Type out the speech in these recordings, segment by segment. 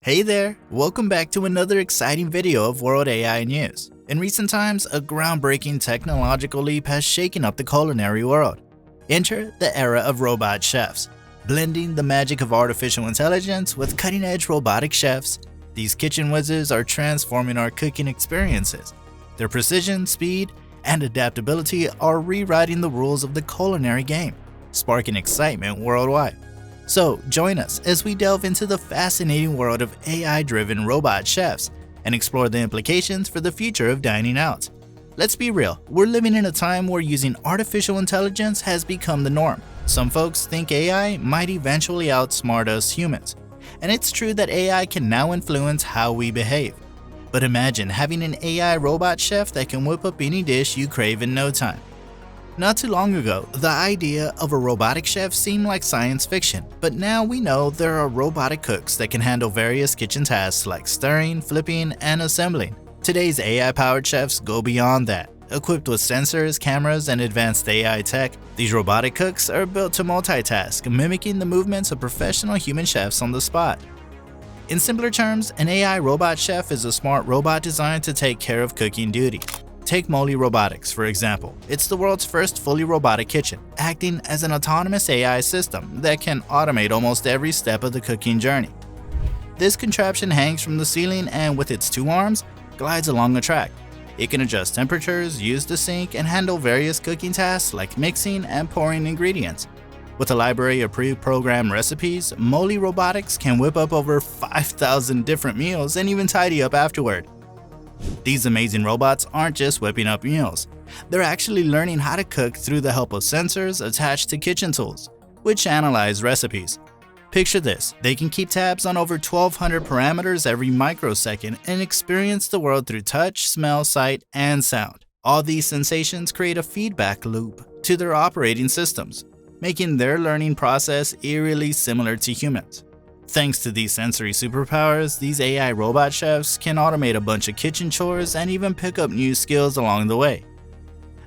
Hey there, welcome back to another exciting video of World AI News. In recent times, a groundbreaking technological leap has shaken up the culinary world. Enter the era of robot chefs. Blending the magic of artificial intelligence with cutting-edge robotic chefs, these kitchen wizards are transforming our cooking experiences. Their precision, speed, and adaptability are rewriting the rules of the culinary game, sparking excitement worldwide. So join us as we delve into the fascinating world of AI-driven robot chefs and explore the implications for the future of dining out. Let's be real, we're living in a time where using artificial intelligence has become the norm. Some folks think AI might eventually outsmart us humans. And it's true that AI can now influence how we behave. But imagine having an AI robot chef that can whip up any dish you crave in no time. Not too long ago, the idea of a robotic chef seemed like science fiction, but now we know there are robotic cooks that can handle various kitchen tasks like stirring, flipping, and assembling. Today's AI-powered chefs go beyond that. Equipped with sensors, cameras, and advanced AI tech, these robotic cooks are built to multitask, mimicking the movements of professional human chefs on the spot. In simpler terms, an AI robot chef is a smart robot designed to take care of cooking duties. Take Molly Robotics, for example. It's the world's first fully robotic kitchen, acting as an autonomous AI system that can automate almost every step of the cooking journey. This contraption hangs from the ceiling and, with its two arms, glides along a track. It can adjust temperatures, use the sink, and handle various cooking tasks like mixing and pouring ingredients. With a library of pre-programmed recipes, Molly Robotics can whip up over 5,000 different meals and even tidy up afterward. These amazing robots aren't just whipping up meals. They're actually learning how to cook through the help of sensors attached to kitchen tools, which analyze recipes. Picture this, they can keep tabs on over 1,200 parameters every microsecond and experience the world through touch, smell, sight, and sound. All these sensations create a feedback loop to their operating systems, making their learning process eerily similar to humans. Thanks to these sensory superpowers, these AI robot chefs can automate a bunch of kitchen chores and even pick up new skills along the way.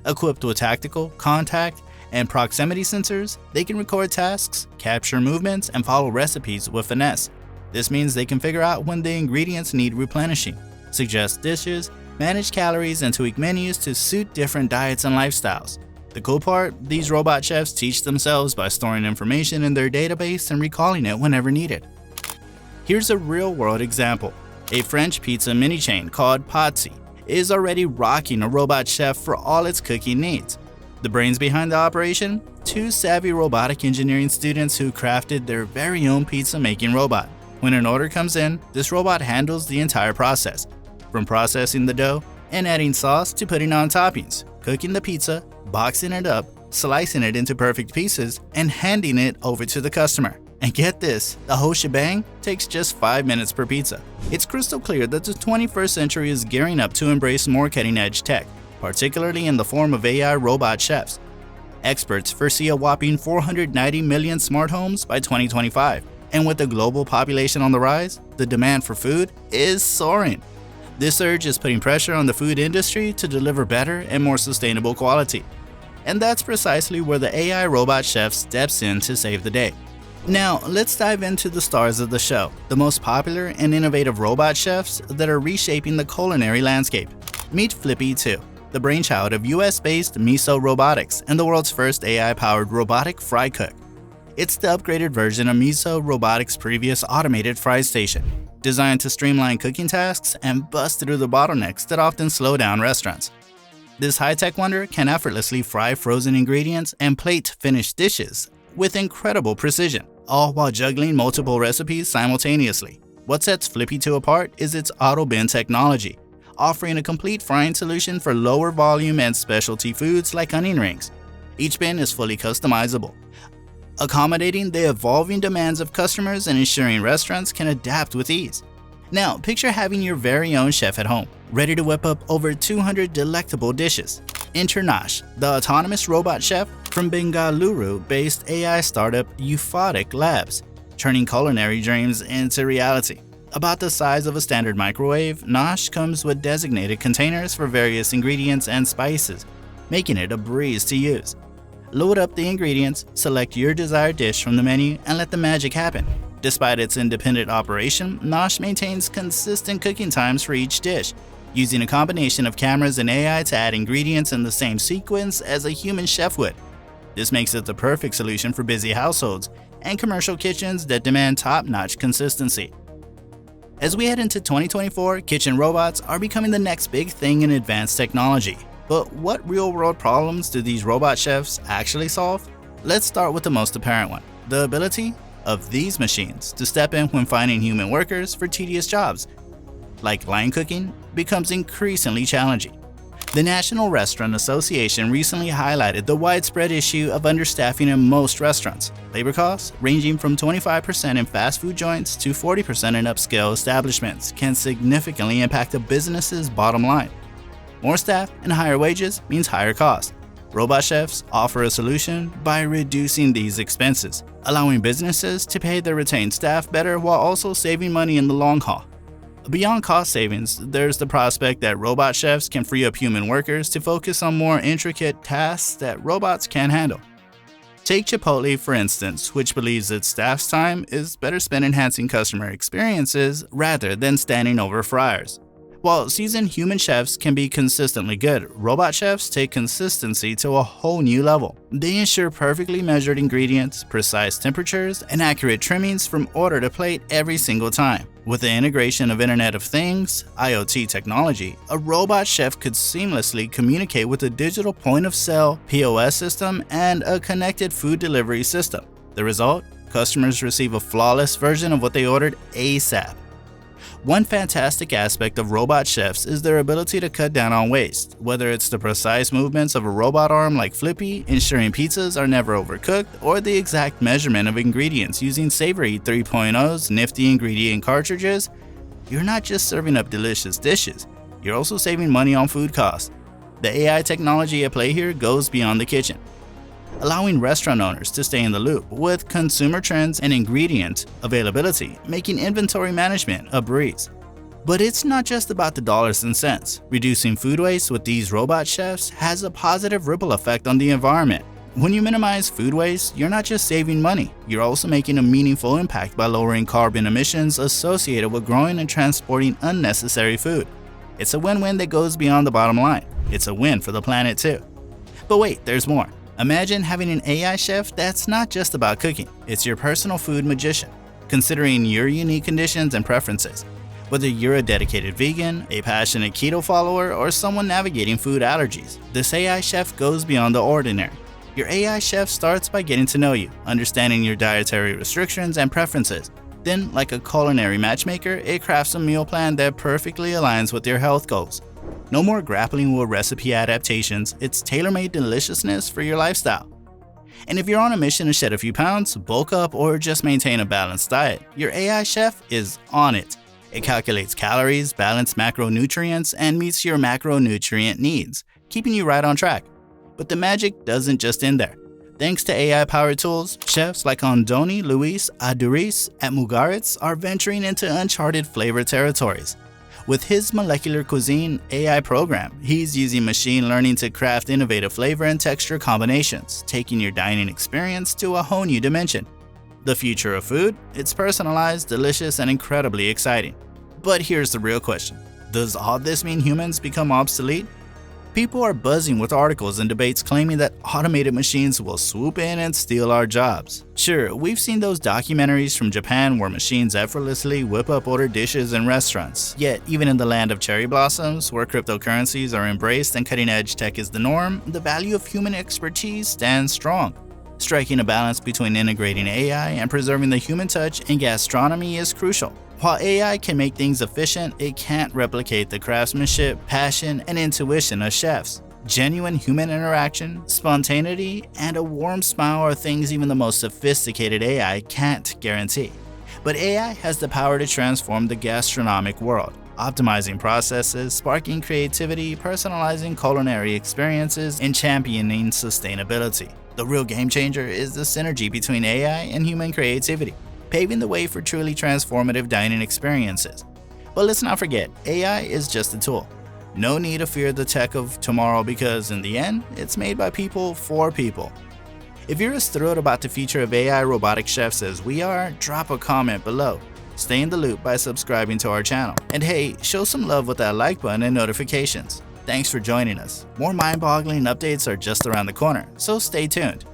Equipped with tactical, contact, and proximity sensors, they can record tasks, capture movements, and follow recipes with finesse. This means they can figure out when the ingredients need replenishing, suggest dishes, manage calories, and tweak menus to suit different diets and lifestyles. The cool part, these robot chefs teach themselves by storing information in their database and recalling it whenever needed. Here's a real-world example. A French pizza mini chain called Pazzi is already rocking a robot chef for all its cooking needs. The brains behind the operation? Two savvy robotic engineering students who crafted their very own pizza-making robot. When an order comes in, this robot handles the entire process, from processing the dough and adding sauce to putting on toppings, cooking the pizza, boxing it up, slicing it into perfect pieces, and handing it over to the customer. And get this, the whole shebang takes just 5 minutes per pizza. It's crystal clear that the 21st century is gearing up to embrace more cutting-edge tech, particularly in the form of AI robot chefs. Experts foresee a whopping 490 million smart homes by 2025, and with the global population on the rise, the demand for food is soaring. This surge is putting pressure on the food industry to deliver better and more sustainable quality. And that's precisely where the AI robot chef steps in to save the day. Now, let's dive into the stars of the show, the most popular and innovative robot chefs that are reshaping the culinary landscape. Meet Flippy 2, the brainchild of US-based Miso Robotics and the world's first AI-powered robotic fry cook. It's the upgraded version of Miso Robotics' previous automated fry station, designed to streamline cooking tasks and bust through the bottlenecks that often slow down restaurants. This high-tech wonder can effortlessly fry frozen ingredients and plate finished dishes with incredible precision, all while juggling multiple recipes simultaneously. What sets Flippy 2 apart is its auto bin technology, offering a complete frying solution for lower volume and specialty foods like onion rings. Each bin is fully customizable, accommodating the evolving demands of customers and ensuring restaurants can adapt with ease. Now, picture having your very own chef at home, ready to whip up over 200 delectable dishes. Enter Nosh, the autonomous robot chef from Bengaluru-based AI startup Euphotic Labs, turning culinary dreams into reality. About the size of a standard microwave, Nosh comes with designated containers for various ingredients and spices, making it a breeze to use. Load up the ingredients, select your desired dish from the menu, and let the magic happen. Despite its independent operation, Nosh maintains consistent cooking times for each dish, using a combination of cameras and AI to add ingredients in the same sequence as a human chef would. This makes it the perfect solution for busy households and commercial kitchens that demand top-notch consistency. As we head into 2024, kitchen robots are becoming the next big thing in advanced technology. But what real-world problems do these robot chefs actually solve? Let's start with the most apparent one: the ability of these machines to step in when finding human workers for tedious jobs, like line cooking, becomes increasingly challenging. The National Restaurant Association recently highlighted the widespread issue of understaffing in most restaurants. Labor costs, ranging from 25% in fast food joints to 40% in upscale establishments, can significantly impact a business's bottom line. More staff and higher wages means higher costs. Robot chefs offer a solution by reducing these expenses, allowing businesses to pay their retained staff better while also saving money in the long haul. Beyond cost savings, there's the prospect that robot chefs can free up human workers to focus on more intricate tasks that robots can't handle. Take Chipotle, for instance, which believes its staff's time is better spent enhancing customer experiences rather than standing over fryers. While seasoned human chefs can be consistently good, robot chefs take consistency to a whole new level. They ensure perfectly measured ingredients, precise temperatures, and accurate trimmings from order to plate every single time. With the integration of Internet of Things, IoT technology, a robot chef could seamlessly communicate with a digital point-of-sale POS system and a connected food delivery system. The result? Customers receive a flawless version of what they ordered ASAP. One fantastic aspect of robot chefs is their ability to cut down on waste, whether it's the precise movements of a robot arm like Flippy, ensuring pizzas are never overcooked, or the exact measurement of ingredients using Savory 3.0's nifty ingredient cartridges. You're not just serving up delicious dishes, you're also saving money on food costs. The AI technology at play here goes beyond the kitchen, allowing restaurant owners to stay in the loop with consumer trends and ingredient availability, making inventory management a breeze. But it's not just about the dollars and cents. Reducing food waste with these robot chefs has a positive ripple effect on the environment. When you minimize food waste, you're not just saving money, you're also making a meaningful impact by lowering carbon emissions associated with growing and transporting unnecessary food. It's a win-win that goes beyond the bottom line. It's a win for the planet too. But wait, there's more. Imagine having an AI chef that's not just about cooking, it's your personal food magician, considering your unique conditions and preferences. Whether you're a dedicated vegan, a passionate keto follower, or someone navigating food allergies, this AI chef goes beyond the ordinary. Your AI chef starts by getting to know you, understanding your dietary restrictions and preferences. Then, like a culinary matchmaker, it crafts a meal plan that perfectly aligns with your health goals. No more grappling with recipe adaptations, it's tailor-made deliciousness for your lifestyle. And if you're on a mission to shed a few pounds, bulk up, or just maintain a balanced diet, your AI chef is on it. It calculates calories, balances macronutrients, and meets your macronutrient needs, keeping you right on track. But the magic doesn't just end there. Thanks to AI-powered tools, chefs like Andoni Luis Aduriz at Mugaritz are venturing into uncharted flavor territories. With his molecular cuisine AI program, he's using machine learning to craft innovative flavor and texture combinations, taking your dining experience to a whole new dimension. The future of food? It's personalized, delicious, and incredibly exciting. But here's the real question. Does all this mean humans become obsolete? People are buzzing with articles and debates claiming that automated machines will swoop in and steal our jobs. Sure, we've seen those documentaries from Japan where machines effortlessly whip up ordered dishes in restaurants. Yet, even in the land of cherry blossoms, where cryptocurrencies are embraced and cutting-edge tech is the norm, the value of human expertise stands strong. Striking a balance between integrating AI and preserving the human touch in gastronomy is crucial. While AI can make things efficient, it can't replicate the craftsmanship, passion, and intuition of chefs. Genuine human interaction, spontaneity, and a warm smile are things even the most sophisticated AI can't guarantee. But AI has the power to transform the gastronomic world, optimizing processes, sparking creativity, personalizing culinary experiences, and championing sustainability. The real game changer is the synergy between AI and human creativity, paving the way for truly transformative dining experiences. But let's not forget, AI is just a tool. No need to fear the tech of tomorrow because in the end, it's made by people for people. If you're as thrilled about the future of AI robotic chefs as we are, drop a comment below. Stay in the loop by subscribing to our channel. And hey, show some love with that like button and notifications. Thanks for joining us. More mind-boggling updates are just around the corner, so stay tuned.